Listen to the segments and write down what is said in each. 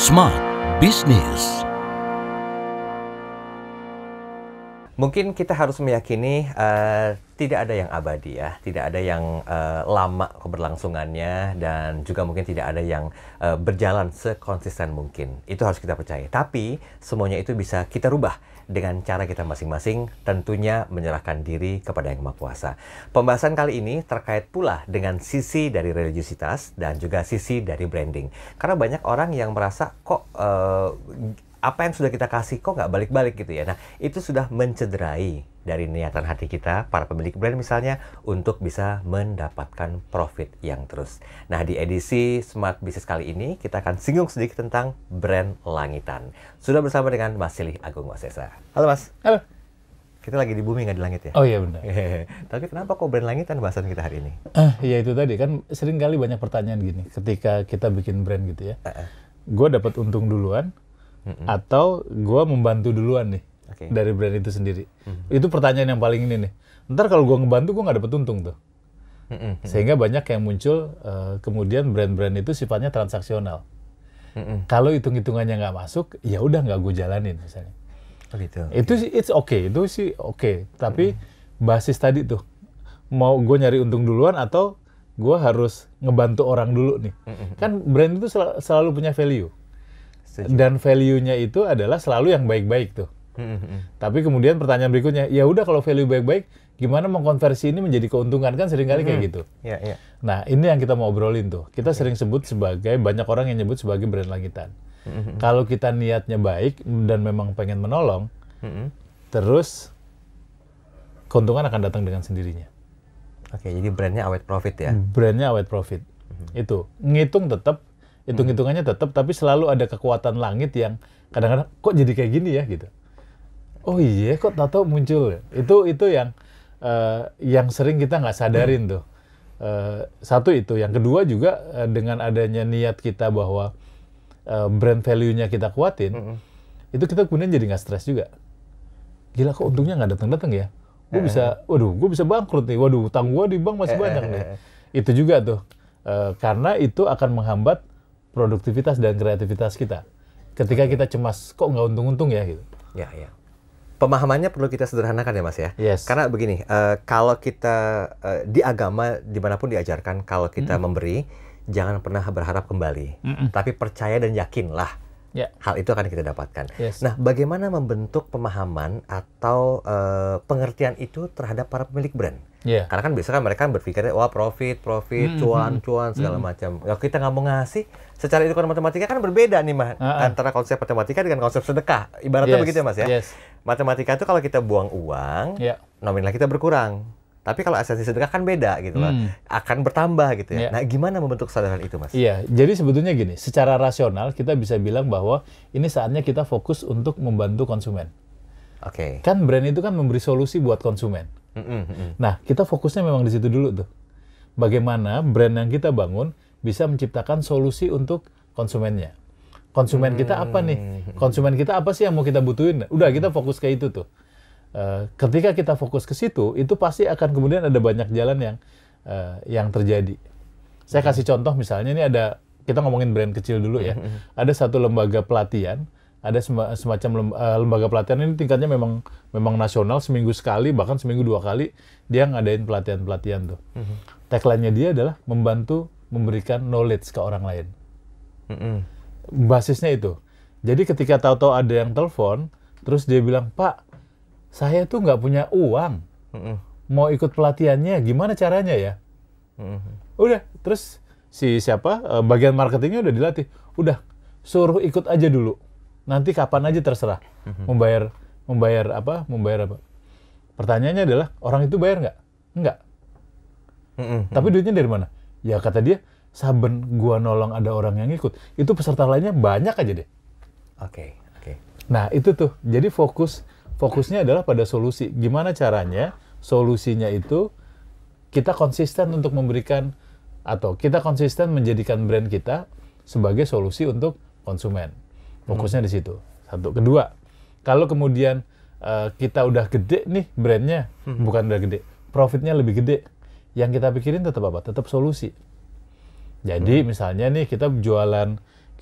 Smart Business. Mungkin kita harus meyakini tidak ada yang abadi ya, tidak ada yang lama keberlangsungannya, dan juga mungkin tidak ada yang berjalan sekonsisten mungkin. Itu harus kita percaya. Tapi semuanya itu bisa kita rubah dengan cara kita masing-masing, tentunya menyerahkan diri kepada Yang Maha Kuasa. Pembahasan kali ini terkait pula dengan sisi dari religiusitas dan juga sisi dari branding. Karena banyak orang yang merasa kok apa yang sudah kita kasih kok nggak balik-balik gitu ya. Nah, itu sudah mencederai dari niatan hati kita, para pemilik brand misalnya, untuk bisa mendapatkan profit yang terus. Nah, di edisi Smart Business kali ini, kita akan singgung sedikit tentang brand langitan. Sudah bersama dengan Mas Silih Agung Wasesa. Halo Mas. Halo. Kita lagi di bumi nggak di langit ya? Oh iya benar. Tapi kenapa kok brand langitan bahasan kita hari ini? Ya itu tadi kan sering kali banyak pertanyaan gini, ketika kita bikin brand gitu ya. Gue dapat untung duluan, atau gue membantu duluan nih dari brand itu sendiri. Itu pertanyaan yang paling ini nih. Ntar kalau gue ngebantu, gue nggak dapet untung tuh. Sehingga banyak yang muncul, kemudian brand-brand itu sifatnya transaksional. Kalau hitung-hitungannya nggak masuk, ya udah nggak gue jalanin misalnya. Oh gitu. Itu sih it's okay, itu sih oke. Tapi basis tadi tuh, mau gue nyari untung duluan atau gue harus ngebantu orang dulu nih. Kan brand itu selalu punya value. Dan value-nya itu adalah selalu yang baik-baik tuh. Tapi kemudian pertanyaan berikutnya, ya udah kalau value baik-baik, gimana mengkonversi ini menjadi keuntungan? Kan seringkali kayak gitu. Nah, ini yang kita mau obrolin tuh. Kita sering sebut sebagai, banyak orang yang nyebut sebagai brand langitan. Kalau kita niatnya baik dan memang pengen menolong, terus keuntungan akan datang dengan sendirinya. Oke, jadi brandnya awet profit ya? Brandnya awet profit. Itu. Ngitung tetap, hitung-hitungannya tetap, tapi selalu ada kekuatan langit yang kadang-kadang kok jadi kayak gini ya gitu. Oh iya, kok tahu muncul. Itu yang sering kita nggak sadarin tuh. Satu itu, yang kedua juga dengan adanya niat kita bahwa brand value-nya kita kuatin, itu kita kemudian jadi nggak stres juga. Gila kok untungnya nggak datang-datang ya. Gue bisa bangkrut nih. Waduh, utang gue di bank masih banyak nih. Itu juga tuh, karena itu akan menghambat produktivitas dan kreativitas kita. Ketika kita cemas, kok nggak untung-untung ya gitu. Ya. Pemahamannya perlu kita sederhanakan ya Mas ya. Yes. Karena begini, kalau kita di agama dimanapun diajarkan, kalau kita memberi, jangan pernah berharap kembali. Tapi percaya dan yakinlah. Hal itu akan kita dapatkan. Yes. Nah, bagaimana membentuk pemahaman atau pengertian itu terhadap para pemilik brand? Karena kan biasanya mereka berpikirnya, wah profit, cuan, segala macam. Kalau kita nggak mau ngasih, secara hitungan matematika kan berbeda nih Mas, antara konsep matematika dengan konsep sedekah. Ibaratnya begitu ya Mas ya. Matematika itu kalau kita buang uang, nominal kita berkurang. Tapi kalau esensi sedekah kan beda gitu loh, akan bertambah gitu ya. Nah, gimana membentuk kesadaran itu Mas? Iya, jadi sebetulnya gini, secara rasional kita bisa bilang bahwa ini saatnya kita fokus untuk membantu konsumen. Kan brand itu kan memberi solusi buat konsumen. Nah, kita fokusnya memang di situ dulu tuh. Bagaimana brand yang kita bangun bisa menciptakan solusi untuk konsumennya. Konsumen kita apa nih? Konsumen kita apa sih yang mau kita butuhin? Udah, kita fokus ke itu tuh. Ketika kita fokus ke situ, itu pasti akan kemudian ada banyak jalan yang terjadi. Saya kasih contoh misalnya, ini ada, kita ngomongin brand kecil dulu ya. Ada satu lembaga pelatihan, ada semacam lembaga pelatihan ini tingkatnya memang nasional, seminggu sekali, bahkan seminggu 2 kali, dia ngadain pelatihan-pelatihan tuh. Tagline-nya dia adalah membantu memberikan knowledge ke orang lain. Basisnya itu. Jadi ketika tahu-tahu ada yang telepon, terus dia bilang, Pak, saya tuh nggak punya uang, mau ikut pelatihannya, gimana caranya ya? Udah, terus bagian marketingnya udah dilatih, udah suruh ikut aja dulu, nanti kapan aja terserah, membayar apa? Pertanyaannya adalah, orang itu bayar nggak? Nggak. Tapi duitnya dari mana? Ya kata dia, saben gua nolong ada orang yang ikut, itu peserta lainnya banyak aja deh. Nah itu tuh, jadi fokusnya adalah pada solusi. Gimana caranya solusinya itu kita konsisten untuk memberikan, atau kita konsisten menjadikan brand kita sebagai solusi untuk konsumen. Fokusnya di situ. Satu. Kedua, kalau kemudian kita udah gede nih brandnya, bukan udah gede, profitnya lebih gede, yang kita pikirin tetap apa? Tetap solusi. Jadi misalnya nih kita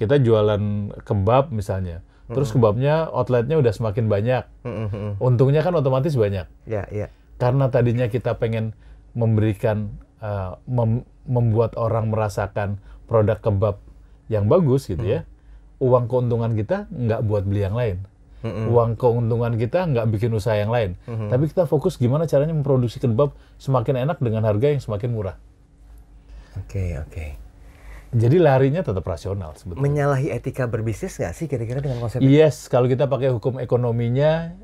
Kita jualan kebab misalnya. Terus kebabnya outletnya udah semakin banyak. Untungnya kan otomatis banyak. Iya, iya. Karena tadinya kita pengen memberikan, membuat orang merasakan produk kebab yang bagus gitu ya. Uang keuntungan kita nggak buat beli yang lain. Uang keuntungan kita nggak bikin usaha yang lain. Tapi kita fokus gimana caranya memproduksi kebab semakin enak dengan harga yang semakin murah. Oke, oke. Jadi larinya tetap rasional sebetulnya. Menyalahi etika berbisnis nggak sih kira-kira dengan konsep ini? Yes, kalau kita pakai hukum ekonominya,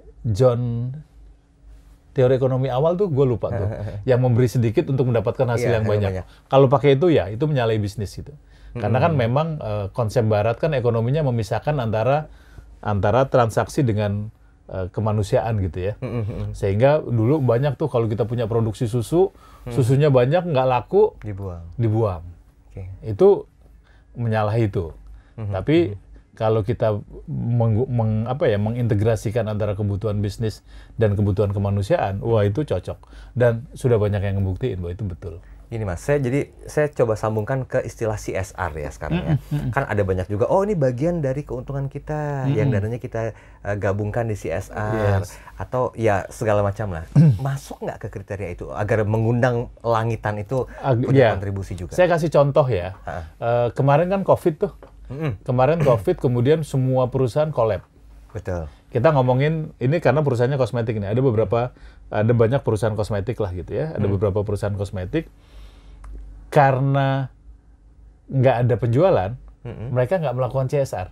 teori ekonomi awal tuh gue lupa tuh, yang memberi sedikit untuk mendapatkan hasil Iya, yang banyak. banyak. Kalau pakai itu ya, itu menyalahi bisnis gitu. Karena kan memang konsep Barat kan ekonominya memisahkan antara transaksi dengan kemanusiaan gitu ya. Sehingga dulu banyak tuh kalau kita punya produksi susu, susunya banyak nggak laku, dibuang. Oke. Itu menyalahi itu. Tapi kalau kita mengintegrasikan antara kebutuhan bisnis dan kebutuhan kemanusiaan, wah itu cocok. Dan sudah banyak yang ngebuktiin bahwa itu betul. Ini Mas, saya coba sambungkan ke istilah CSR ya sekarang ya. Kan ada banyak juga, oh ini bagian dari keuntungan kita, yang dananya kita gabungkan di CSR, atau ya segala macam lah. Masuk nggak ke kriteria itu, agar mengundang langitan itu punya kontribusi juga? Saya kasih contoh ya, kemarin kan COVID tuh, kemarin COVID kemudian semua perusahaan collab. Betul. Kita ngomongin, ini karena perusahaannya kosmetik nih, ada banyak perusahaan kosmetik lah gitu ya, ada beberapa perusahaan kosmetik. Karena nggak ada penjualan, mereka nggak melakukan CSR.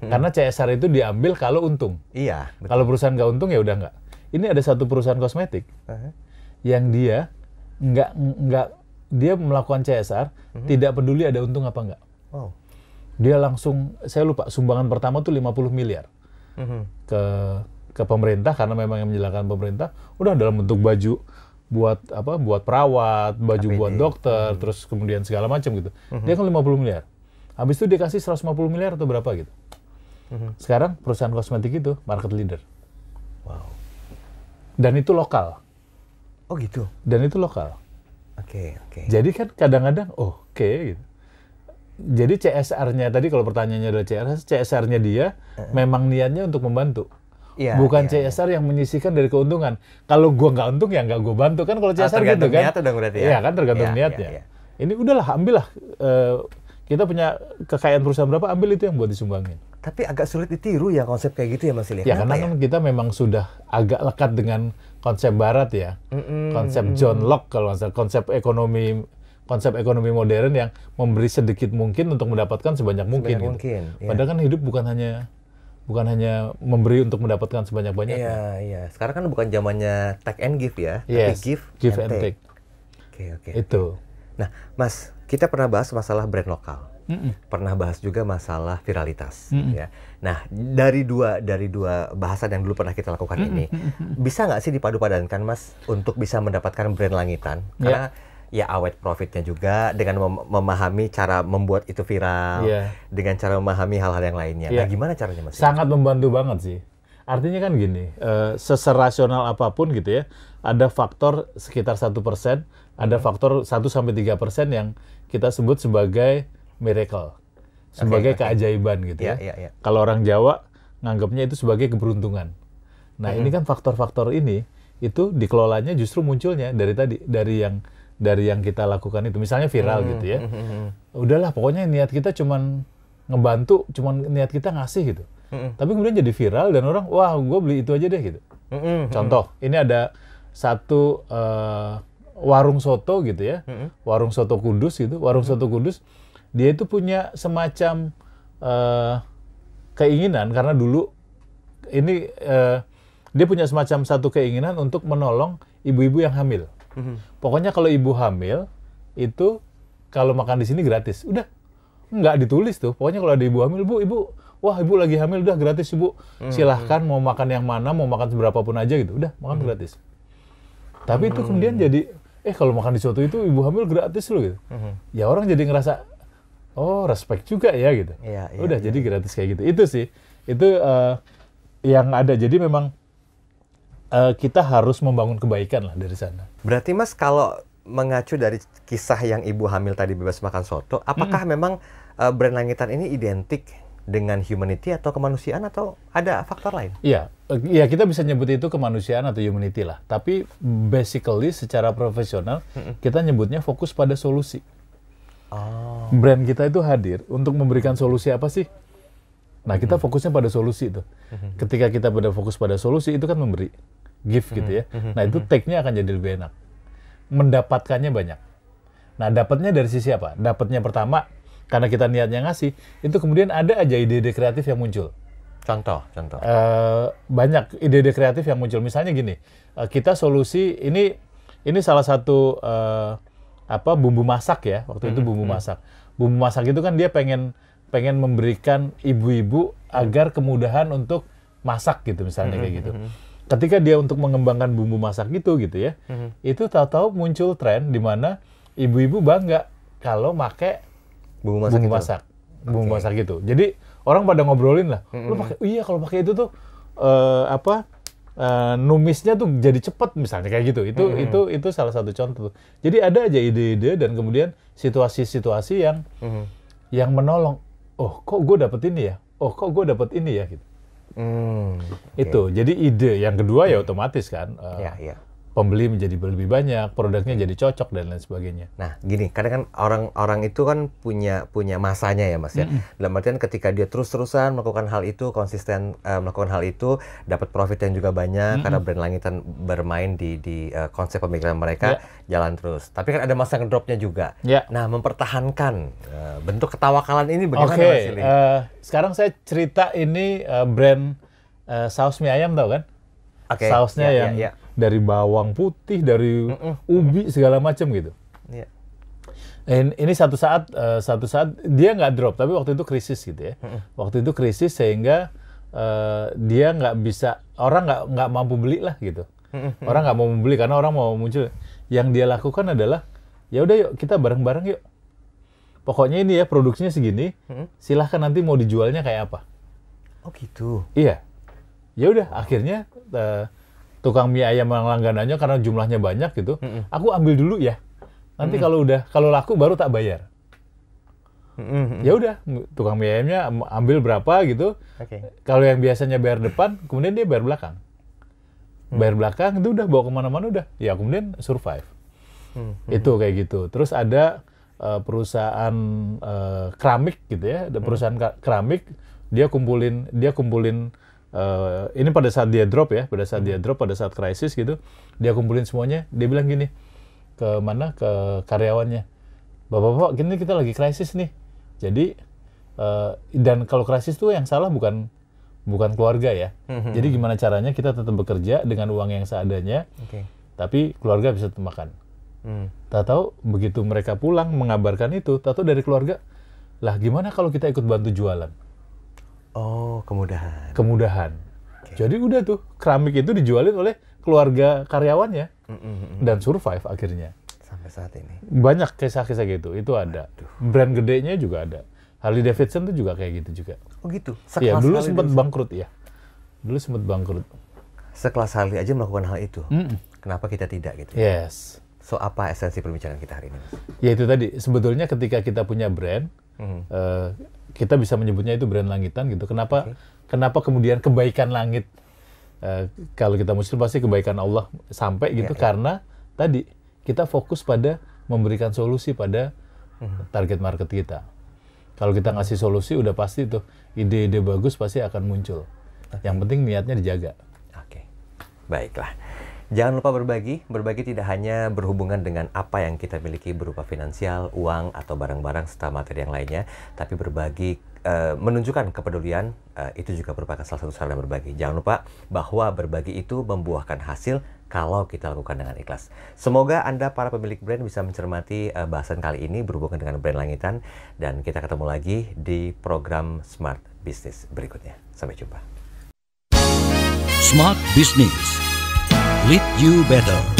Karena CSR itu diambil kalau untung. Iya, betul. Kalau perusahaan nggak untung ya udah nggak. Ini ada satu perusahaan kosmetik yang dia dia melakukan CSR, tidak peduli ada untung apa nggak. Wow. Dia langsung, saya lupa, sumbangan pertama tuh 50 miliar ke pemerintah, karena memang yang menjalankan pemerintah, udah dalam bentuk baju buat perawat, baju APD. buat dokter, terus kemudian segala macam gitu. Dia kan 50 miliar. Habis itu dia kasih 150 miliar atau berapa gitu. Sekarang perusahaan kosmetik itu market leader. Wow. Dan itu lokal. Oh gitu. Dan itu lokal. Oke. Jadi kan kadang-kadang oke gitu. Jadi CSR-nya tadi, kalau pertanyaannya adalah CSR-nya dia memang niatnya untuk membantu. Iya, Bukan iya, CSR yang menyisihkan dari keuntungan. Kalau gua nggak untung ya nggak gua bantu kan, kalau CSR gitu tergantung kan. niat dong berarti ya? Iya kan, tergantung Iya, niatnya. iya. Ini udahlah, ambillah. Kita punya kekayaan perusahaan berapa, ambil itu yang buat disumbangin. Tapi agak sulit ditiru ya konsep kayak gitu ya Mas Ilya? Ya karena kan kita memang sudah agak lekat dengan konsep Barat ya. Konsep John Locke kalau nggak salah, konsep ekonomi modern yang memberi sedikit mungkin untuk mendapatkan sebanyak mungkin. Gitu. Iya. Padahal kan hidup bukan hanya memberi untuk mendapatkan sebanyak-banyaknya. Iya. Sekarang kan bukan zamannya take and give ya, Yes, tapi give and take. Oke. Itu. Nah, Mas, kita pernah bahas masalah brand lokal. Pernah bahas juga masalah viralitas, ya. Nah, dari dua bahasan yang dulu pernah kita lakukan ini, bisa nggak sih dipadu-padankan, Mas, untuk bisa mendapatkan brand langitan? Karena ya awet profitnya juga dengan memahami cara membuat itu viral, dengan cara memahami hal-hal yang lainnya. Nah, gimana caranya, Mas? Sangat membantu banget sih. Artinya kan gini, seserasional apapun gitu ya, ada faktor sekitar 1%, ada faktor 1-3% yang kita sebut sebagai miracle, sebagai keajaiban gitu ya. Kalau orang Jawa nganggapnya itu sebagai keberuntungan. Nah ini kan faktor-faktor ini itu dikelolanya justru munculnya dari yang kita lakukan itu. Misalnya viral gitu ya. Udahlah pokoknya niat kita cuman ngebantu, cuman niat kita ngasih gitu. Tapi kemudian jadi viral dan orang, wah gue beli itu aja deh gitu. Contoh, ini ada satu warung soto gitu ya, warung soto Kudus gitu, warung soto Kudus, dia itu punya semacam keinginan, karena dulu ini dia punya semacam satu keinginan untuk menolong ibu-ibu yang hamil. Pokoknya kalau ibu hamil itu kalau makan di sini gratis, udah nggak ditulis tuh. Pokoknya kalau ada ibu hamil, ibu, wah ibu lagi hamil udah gratis ibu, silahkan mau makan yang mana, mau makan seberapa pun aja gitu, udah makan gratis. Tapi itu kemudian jadi, kalau makan di soto itu ibu hamil gratis loh gitu. Ya orang jadi ngerasa, oh respect juga ya gitu. Udah jadi gratis kayak gitu. Itu sih, itu yang ada. Jadi memang kita harus membangun kebaikan lah dari sana. Berarti Mas kalau mengacu dari kisah yang ibu hamil tadi bebas makan soto, apakah memang brand Langitan ini identik dengan humanity atau kemanusiaan atau ada faktor lain? Iya, ya kita bisa nyebut itu kemanusiaan atau humanity lah. Tapi basically secara profesional kita nyebutnya fokus pada solusi. Oh. Brand kita itu hadir untuk memberikan solusi apa sih? Nah, kita fokusnya pada solusi itu. Ketika kita pada fokus pada solusi itu kan memberi, give gitu ya. Nah, itu take-nya akan jadi lebih enak. Mendapatkannya banyak. Nah, dapatnya dari sisi apa? Dapatnya pertama, karena kita niatnya ngasih, itu kemudian ada aja ide-ide kreatif yang muncul. Contoh. Banyak ide-ide kreatif yang muncul. Misalnya gini, kita solusi ini salah satu bumbu masak ya. Waktu itu bumbu masak. Bumbu masak itu kan dia pengen memberikan ibu-ibu agar kemudahan untuk masak gitu misalnya kayak gitu. Ketika dia untuk mengembangkan bumbu masak gitu ya, itu tahu-tahu muncul tren di mana ibu-ibu bangga kalau make bumbu masak gitu. Jadi orang pada ngobrolin lah, lu pakai, iya kalau pakai itu tuh numisnya tuh jadi cepet misalnya kayak gitu. Itu salah satu contoh. Jadi ada aja ide-ide dan kemudian situasi-situasi yang menolong. Oh, kok gue dapet ini ya? Oh, kok gue dapet ini ya? Gitu. Itu. Jadi ide. Yang kedua ya otomatis kan. Pembeli menjadi lebih banyak, produknya jadi cocok dan lain sebagainya. Nah, gini, kadang kan orang itu kan punya masanya ya, Mas ya. Dalam artian ketika dia terus-terusan melakukan hal itu, konsisten melakukan hal itu, dapat profit yang juga banyak karena brand Langitan bermain di konsep pemikiran mereka jalan terus. Tapi kan ada masa ngedropnya juga. Nah, mempertahankan bentuk ketawakalan ini bagaimana, Mas Ili? Sekarang saya cerita ini brand saus mie ayam, tahu kan? Sausnya yang dari bawang putih, dari ubi segala macam gitu. Ini satu saat dia nggak drop, tapi waktu itu krisis gitu ya. Waktu itu krisis sehingga dia nggak bisa, orang nggak mampu beli lah gitu. Orang nggak mau membeli karena orang mau muncul. Yang dia lakukan adalah ya udah yuk kita bareng-bareng yuk. Pokoknya ini ya produksinya segini, silahkan nanti mau dijualnya kayak apa. Oh gitu. Iya. Ya udah akhirnya tukang mie ayam yang langganannya karena jumlahnya banyak gitu, aku ambil dulu ya. Nanti kalau laku baru tak bayar. Ya udah, tukang mie ayamnya ambil berapa gitu. Kalau yang biasanya bayar depan, kemudian dia bayar belakang. Bayar belakang itu udah bawa kemana-mana udah. Ya kemudian survive. Itu kayak gitu. Terus ada perusahaan keramik gitu ya, ada perusahaan keramik, dia kumpulin ini pada saat dia drop ya, pada saat krisis gitu, dia kumpulin semuanya, dia bilang gini, ke karyawannya, Bapak-bapak, gini kita lagi krisis nih, jadi, dan kalau krisis tuh yang salah bukan keluarga ya, jadi gimana caranya kita tetap bekerja dengan uang yang seadanya, tapi keluarga bisa tetap makan. Tahu begitu mereka pulang mengabarkan itu, tahu dari keluarga, lah gimana kalau kita ikut bantu jualan? Oh, kemudahan. Jadi udah tuh, keramik itu dijualin oleh keluarga karyawannya. Dan survive akhirnya. Sampai saat ini. Banyak kisah-kisah gitu, itu ada. Brand gedenya juga ada. Harley Davidson tuh juga kayak gitu juga. Oh gitu? Iya, dulu sempat bangkrut ya. Sekelas Harley aja melakukan hal itu. Kenapa kita tidak gitu? Yes. So, apa esensi pembicaraan kita hari ini, Mas? Ya itu tadi, sebetulnya ketika kita punya brand, kita bisa menyebutnya itu brand Langitan gitu. Kenapa kemudian kebaikan langit? Kalau kita muslim pasti kebaikan Allah sampai gitu karena tadi kita fokus pada memberikan solusi pada target market kita. Kalau kita ngasih solusi udah pasti tuh ide-ide bagus pasti akan muncul. Yang penting niatnya dijaga. Baiklah. Jangan lupa berbagi. Berbagi tidak hanya berhubungan dengan apa yang kita miliki berupa finansial, uang, atau barang-barang serta materi yang lainnya, tapi berbagi menunjukkan kepedulian itu juga merupakan salah satu sarana berbagi. Jangan lupa bahwa berbagi itu membuahkan hasil kalau kita lakukan dengan ikhlas. Semoga Anda para pemilik brand bisa mencermati bahasan kali ini berhubungan dengan brand Langitan, dan kita ketemu lagi di program Smart Business berikutnya. Sampai jumpa. Smart Business. Lead you better.